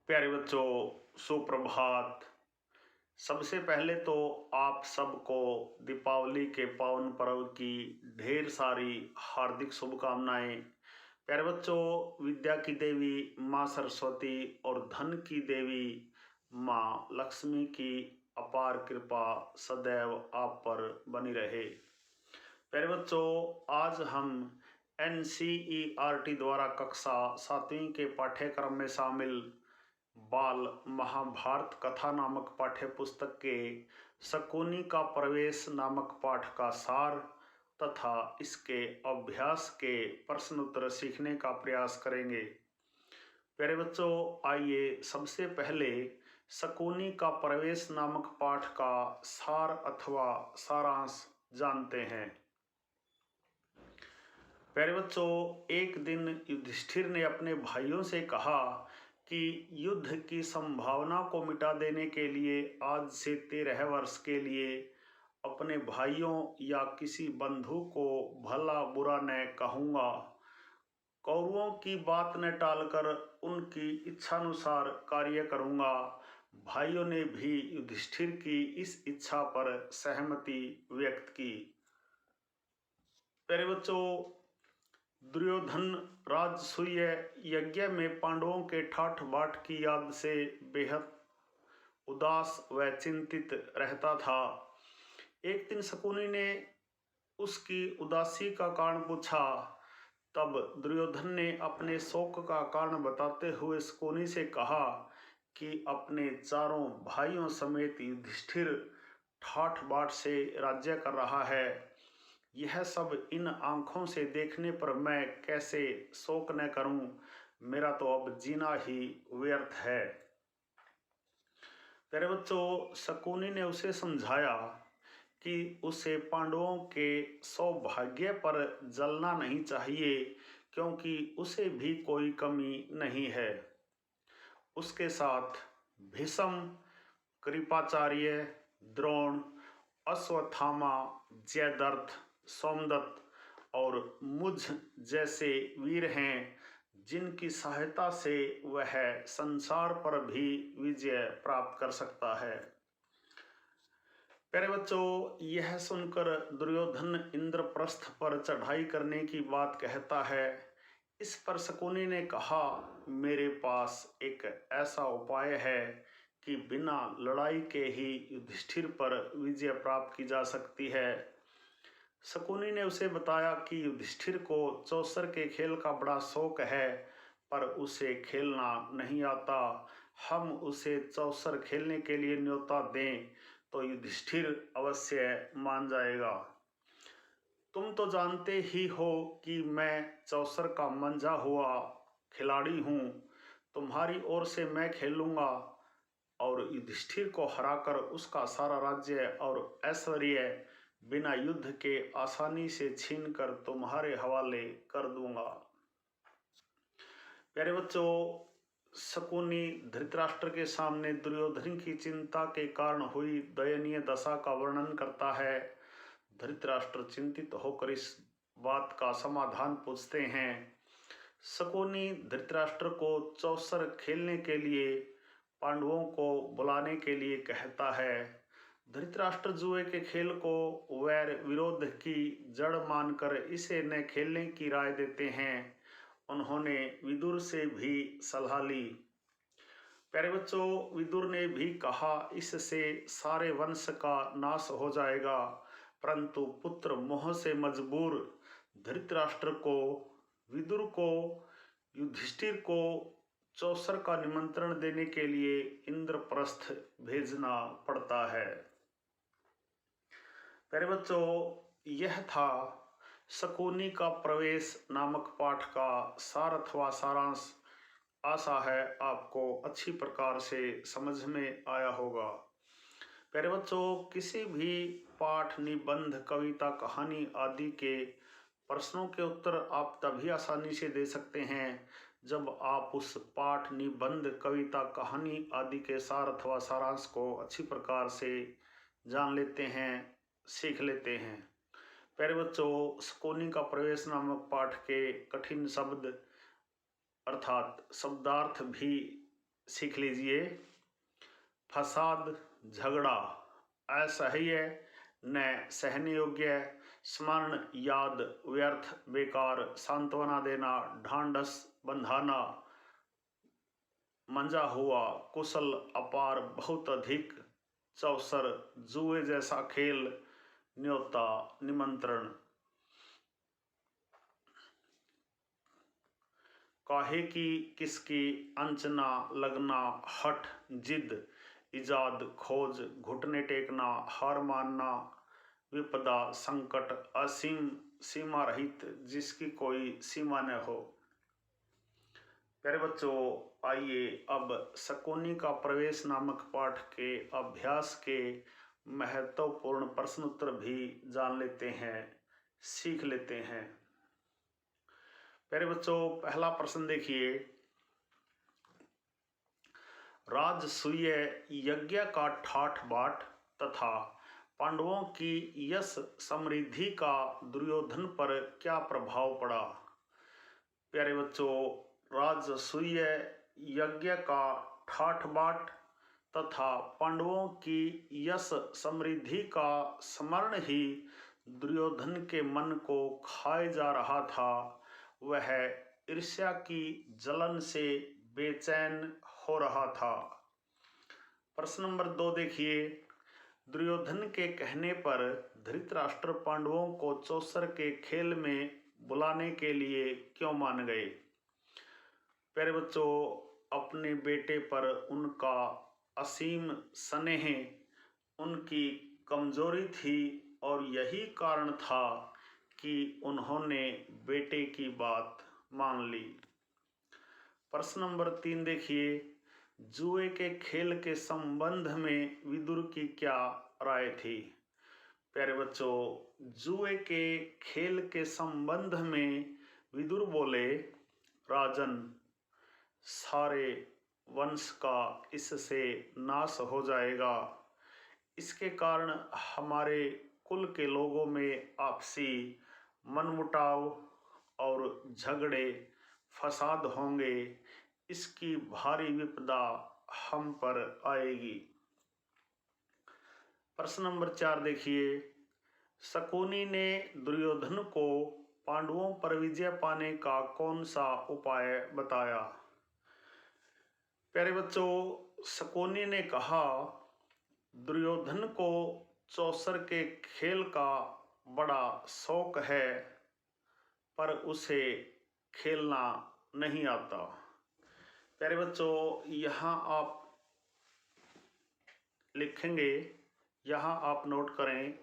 प्यारे बच्चों, सुप्रभात। सबसे पहले तो आप सबको दीपावली के पावन पर्व की ढेर सारी हार्दिक शुभकामनाएं। प्यारे बच्चों, विद्या की देवी माँ सरस्वती और धन की देवी माँ लक्ष्मी की अपार कृपा सदैव आप पर बनी रहे। प्यारे बच्चों, आज हम NCERT द्वारा कक्षा 7वीं के पाठ्यक्रम में शामिल बाल महाभारत कथा नामक पाठ्य पुस्तक के शकुनी का प्रवेश नामक पाठ का सार तथा इसके अभ्यास के प्रश्न उत्तर सीखने का प्रयास करेंगे। प्यारे बच्चों, आइए सबसे पहले शकुनी का प्रवेश नामक पाठ का सार अथवा सारांश जानते हैं। प्यारे बच्चों, एक दिन युधिष्ठिर ने अपने भाइयों से कहा कि युद्ध की संभावना को मिटा देने के लिए आज से 13 वर्ष के लिए अपने भाइयों या किसी बंधु को भला बुरा न कहूँगा। कौरवों की बात न टालकर उनकी इच्छानुसार कार्य करूँगा। भाइयों ने भी युधिष्ठिर की इस इच्छा पर सहमति व्यक्त की। प्यारे बच्चों, दुर्योधन राजसूय यज्ञ में पांडवों के ठाठ बाट की याद से बेहद उदास व चिंतित रहता था। एक दिन शकुनी ने उसकी उदासी का कारण पूछा। तब दुर्योधन ने अपने शोक का कारण बताते हुए शकुनी से कहा कि अपने चारों भाइयों समेत युधिष्ठिर ठाठ बाट से राज्य कर रहा है। यह सब इन आंखों से देखने पर मैं कैसे शोक न करूं। मेरा तो अब जीना ही व्यर्थ है। तेरे बच्चों, शकुनी ने उसे समझाया कि उसे पांडवों के सौभाग्य पर जलना नहीं चाहिए, क्योंकि उसे भी कोई कमी नहीं है। उसके साथ भीष्म, कृपाचार्य, द्रोण, अश्वत्थामा, जयद्रथ, सोमदत्त और मुझ जैसे वीर हैं, जिनकी सहायता से वह संसार पर भी विजय प्राप्त कर सकता है। प्यारे बच्चों, यह सुनकर दुर्योधन इंद्रप्रस्थ पर चढ़ाई करने की बात कहता है। इस पर शकुनी ने कहा, मेरे पास एक ऐसा उपाय है कि बिना लड़ाई के ही युधिष्ठिर पर विजय प्राप्त की जा सकती है। शकुनी ने उसे बताया कि युधिष्ठिर को चौसर के खेल का बड़ा शौक है, पर उसे खेलना नहीं आता। हम उसे चौसर खेलने के लिए न्योता दें तो युधिष्ठिर अवश्य मान जाएगा। तुम तो जानते ही हो कि मैं चौसर का मंझा हुआ खिलाड़ी हूँ। तुम्हारी ओर से मैं खेलूंगा और युधिष्ठिर को हराकर उसका सारा राज्य और ऐश्वर्य बिना युद्ध के आसानी से छीनकर तुम्हारे हवाले कर दूंगा। प्यारे बच्चों, शकुनी धृतराष्ट्र के सामने दुर्योधन की चिंता के कारण हुई दयनीय दशा का वर्णन करता है। धृतराष्ट्र चिंतित होकर इस बात का समाधान पूछते हैं। शकुनी धृतराष्ट्र को चौसर खेलने के लिए पांडवों को बुलाने के लिए कहता है। धृतराष्ट्र जुए के खेल को वैर विरोध की जड़ मानकर इसे न खेलने की राय देते हैं। उन्होंने विदुर से भी सलाह ली। प्यारे बच्चों, विदुर ने भी कहा, इससे सारे वंश का नाश हो जाएगा। परंतु पुत्र मोह से मजबूर धृतराष्ट्र को विदुर को युधिष्ठिर को चौसर का निमंत्रण देने के लिए इंद्रप्रस्थ भेजना पड़ता है। प्यारे बच्चों, यह था शकुनी का प्रवेश नामक पाठ का सार अथवा सारांश। आशा है आपको अच्छी प्रकार से समझ में आया होगा। प्यारे बच्चों, किसी भी पाठ, निबंध, कविता, कहानी आदि के प्रश्नों के उत्तर आप तभी आसानी से दे सकते हैं जब आप उस पाठ, निबंध, कविता, कहानी आदि के सार अथवा सारांश को अच्छी प्रकार से जान लेते हैं, सीख लेते हैं। प्यारे बच्चों, शकुनी का प्रवेश नामक पाठ के कठिन शब्द अर्थात शब्दार्थ भी सीख लीजिए। फसाद, झगड़ा असह्य न सहने योग्य, स्मरण याद व्यर्थ बेकार, सांत्वना देना ढांढस बंधाना, मंजा हुआ कुशल अपार बहुत अधिक, चौसर जुए जैसा खेल, न्योता निमंत्रण। काहे की किसकी अंचना लगना, हठ जिद इजाद खोज, घुटने टेकना हार मानना, विपदा संकट असीम सीमा रहित जिसकी कोई सीमा न हो। प्यारे बच्चों, आइए अब शकुनी का प्रवेश नामक पाठ के अभ्यास के महत्वपूर्ण प्रश्न उत्तर भी जान लेते हैं, सीख लेते हैं। प्यारे बच्चों, पहला प्रश्न देखिए। राजसूय यज्ञ का ठाठ बाट तथा पांडवों की यश समृद्धि का दुर्योधन पर क्या प्रभाव पड़ा? प्यारे बच्चों, राजसूय यज्ञ का ठाठ बाट तथा पांडवों की यश समृद्धि का स्मरण ही दुर्योधन के मन को खाए जा रहा था। वह ईर्ष्या की जलन से बेचैन हो रहा था। प्रश्न नंबर 2 देखिए। दुर्योधन के कहने पर धृतराष्ट्र पांडवों को चौसर के खेल में बुलाने के लिए क्यों मान गए? प्यारे बच्चों, अपने बेटे पर उनका असीम स्नेह उनकी कमजोरी थी और यही कारण था कि उन्होंने बेटे की बात मान ली। प्रश्न नंबर 3 देखिए। जुए के खेल के संबंध में विदुर की क्या राय थी? प्यारे बच्चों, जुए के खेल के संबंध में विदुर बोले, राजन, सारे वंश का इससे नाश हो जाएगा। इसके कारण हमारे कुल के लोगों में आपसी मनमुटाव और झगड़े फसाद होंगे। इसकी भारी विपदा हम पर आएगी। प्रश्न नंबर 4 देखिए। शकुनी ने दुर्योधन को पांडवों पर विजय पाने का कौन सा उपाय बताया? प्यारे बच्चों, शकुनी ने कहा, दुर्योधन को चौसर के खेल का बड़ा शौक है पर उसे खेलना नहीं आता। प्यारे बच्चों, यहाँ आप लिखेंगे, यहाँ आप नोट करें।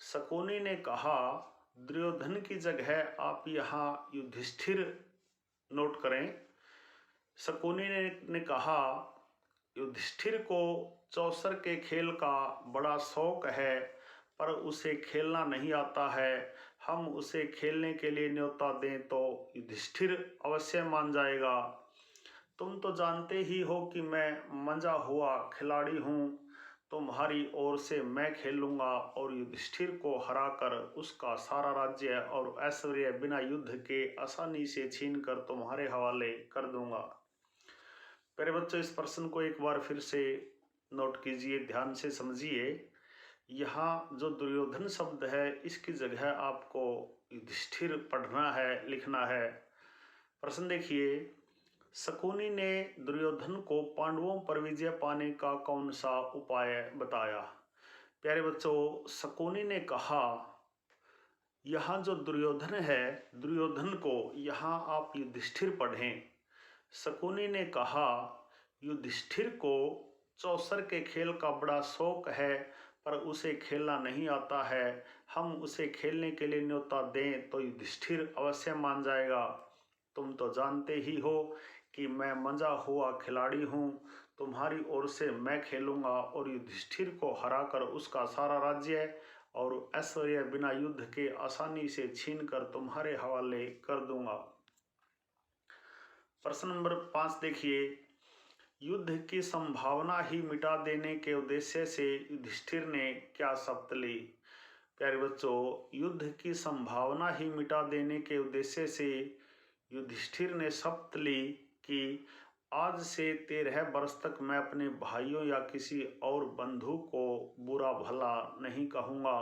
शकुनी ने कहा, दुर्योधन की जगह आप यहाँ युधिष्ठिर नोट करें। शकुनी ने कहा, युधिष्ठिर को चौसर के खेल का बड़ा शौक है पर उसे खेलना नहीं आता है। हम उसे खेलने के लिए न्योता दें तो युधिष्ठिर अवश्य मान जाएगा। तुम तो जानते ही हो कि मैं मंजा हुआ खिलाड़ी हूँ। तुम्हारी ओर से मैं खेलूंगा और युधिष्ठिर को हराकर उसका सारा राज्य और ऐश्वर्य बिना युद्ध के आसानी से छीनकर तुम्हारे हवाले कर दूंगा। प्यारे बच्चों, इस प्रश्न को एक बार फिर से नोट कीजिए, ध्यान से समझिए। यहाँ जो दुर्योधन शब्द है इसकी जगह आपको युधिष्ठिर पढ़ना है, लिखना है। प्रश्न देखिए। शकुनी ने दुर्योधन को पांडवों पर विजय पाने का कौन सा उपाय बताया? प्यारे बच्चों, शकुनी ने कहा, यहाँ जो दुर्योधन है, दुर्योधन को यहाँ आप युधिष्ठिर पढ़ें। शकुनी ने कहा, युधिष्ठिर को चौसर के खेल का बड़ा शौक है पर उसे खेलना नहीं आता है। हम उसे खेलने के लिए न्योता दें तो युधिष्ठिर अवश्य मान जाएगा। तुम तो जानते ही हो कि मैं मंजा हुआ खिलाड़ी हूँ। तुम्हारी ओर से मैं खेलूंगा और युधिष्ठिर को हराकर उसका सारा राज्य और ऐश्वर्य बिना युद्ध के आसानी से छीनकर तुम्हारे हवाले कर दूंगा। प्रश्न नंबर 5 देखिए। युद्ध की संभावना ही मिटा देने के उद्देश्य से युधिष्ठिर ने क्या शपथ ली? प्यारे बच्चों, युद्ध की संभावना ही मिटा देने के उद्देश्य से युधिष्ठिर ने शपथ ली कि आज से 13 वर्ष तक मैं अपने भाइयों या किसी और बंधु को बुरा भला नहीं कहूँगा।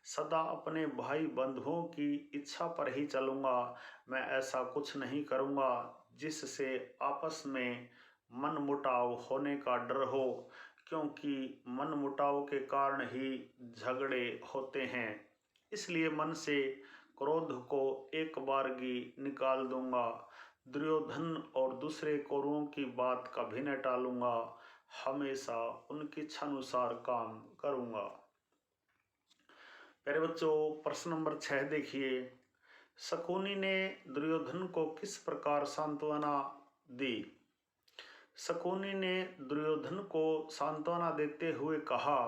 सदा अपने भाई बंधुओं की इच्छा पर ही चलूँगा। मैं ऐसा कुछ नहीं करूँगा जिससे आपस में मनमुटाव होने का डर हो, क्योंकि मनमुटाव के कारण ही झगड़े होते हैं। इसलिए मन से क्रोध को एक बारगी निकाल दूंगा। दुर्योधन और दूसरे कौरवों की बात कभी न टालूंगा। हमेशा उनकी इच्छानुसार काम करूंगा। प्यारे बच्चों, प्रश्न नंबर 6 देखिए। शकुनी ने दुर्योधन को किस प्रकार सांत्वना दी? शकुनी ने दुर्योधन को सांत्वना देते हुए कहा,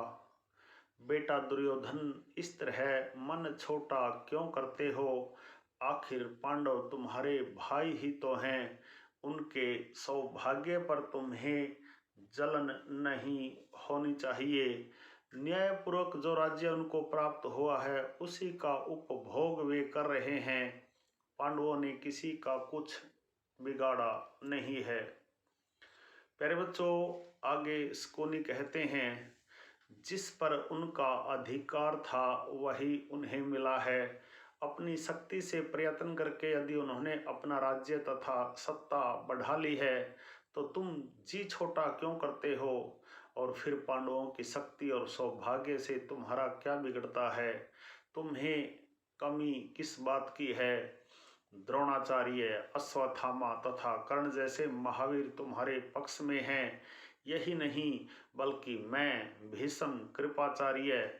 बेटा दुर्योधन, इस तरह मन छोटा क्यों करते हो? आखिर पांडव तुम्हारे भाई ही तो हैं। उनके सौभाग्य पर तुम्हें जलन नहीं होनी चाहिए। न्यायपूर्वक जो राज्य उनको प्राप्त हुआ है उसी का उपभोग वे कर रहे हैं। पांडवों ने किसी का कुछ बिगाड़ा नहीं है। प्यारे बच्चों, आगे शकुनी कहते हैं, जिस पर उनका अधिकार था वही उन्हें मिला है। अपनी शक्ति से प्रयत्न करके यदि उन्होंने अपना राज्य तथा सत्ता बढ़ा ली है तो तुम जी छोटा क्यों करते हो? और फिर पांडवों की शक्ति और सौभाग्य से तुम्हारा क्या बिगड़ता है? तुम्हें कमी किस बात की है? द्रोणाचार्य, अश्वत्थामा तथा कर्ण जैसे महावीर तुम्हारे पक्ष में हैं। यही नहीं बल्कि मैं, भीष्म, कृपाचार्य,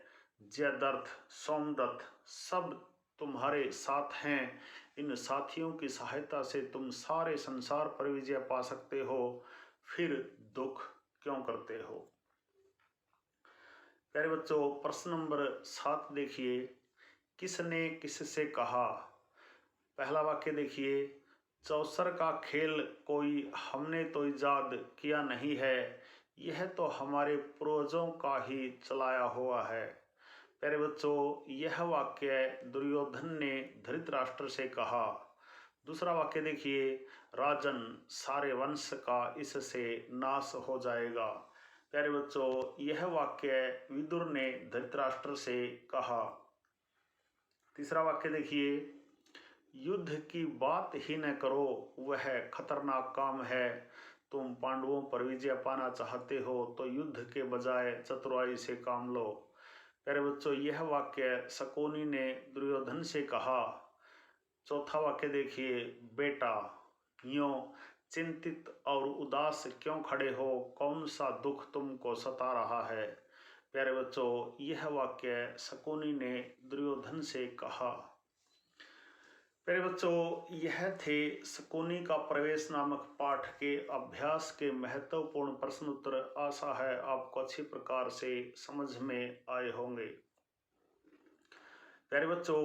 जयद्रथ, सोमदत्त सब तुम्हारे साथ हैं। इन साथियों की सहायता से तुम सारे संसार पर विजय पा सकते हो। फिर दुख क्यों करते हो? प्यारे बच्चों, प्रश्न नंबर 7 देखिए। किसने किससे कहा? पहला वाक्य देखिए, चौसर का खेल कोई हमने तो इजाद किया नहीं है, यह तो हमारे पूर्वजों का ही चलाया हुआ है। प्यारे बच्चों, यह वाक्य दुर्योधन ने धृतराष्ट्र से कहा। दूसरा वाक्य देखिए, राजन, सारे वंश का इससे नाश हो जाएगा। प्यारे बच्चों, यह वाक्य विदुर ने धृतराष्ट्र से कहा। तीसरा वाक्य देखिए, युद्ध की बात ही न करो, वह खतरनाक काम है। तुम पांडवों पर विजय पाना चाहते हो तो युद्ध के बजाय चतुराई से काम लो। प्यारे बच्चों, यह वाक्य शकुनी ने दुर्योधन से कहा। चौथा वाक्य देखिए, बेटा, यूं चिंतित और उदास क्यों खड़े हो? कौन सा दुख तुमको सता रहा है? प्यारे बच्चों, यह वाक्य शकुनी ने दुर्योधन से कहा। प्यारे बच्चों, यह थे शकुनी का प्रवेश नामक पाठ के अभ्यास के महत्वपूर्ण प्रश्न उत्तर। आशा है आपको अच्छी प्रकार से समझ में आए होंगे। प्यारे बच्चों,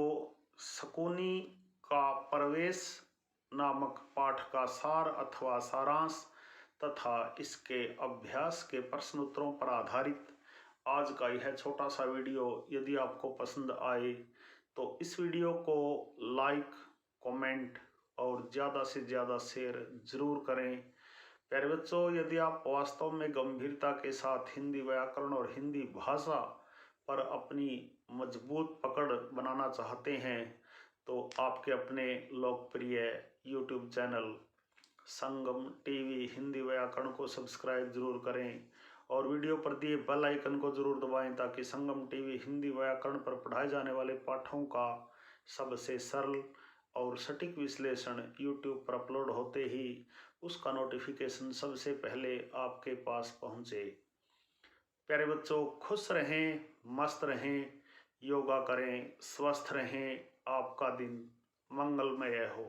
शकुनी का प्रवेश नामक पाठ का सार अथवा सारांश तथा इसके अभ्यास के प्रश्न उत्तरों पर आधारित आज का यह छोटा सा वीडियो यदि आपको पसंद आए तो इस वीडियो को लाइक, कमेंट और ज़्यादा से ज़्यादा शेयर ज़रूर करें। प्यारे बच्चों, यदि आप वास्तव में गंभीरता के साथ हिंदी व्याकरण और हिंदी भाषा पर अपनी मजबूत पकड़ बनाना चाहते हैं तो आपके अपने लोकप्रिय यूट्यूब चैनल संगम टीवी हिंदी व्याकरण को सब्सक्राइब जरूर करें और वीडियो पर दिए बेल आइकन को जरूर दबाएं ताकि संगम टीवी हिंदी व्याकरण पर पढ़ाए जाने वाले पाठों का सबसे सरल और सटीक विश्लेषण यूट्यूब पर अपलोड होते ही उसका नोटिफिकेशन सबसे पहले आपके पास पहुंचे। प्यारे बच्चों, खुश रहें, मस्त रहें, योगा करें, स्वस्थ रहें, आपका दिन मंगलमय हो।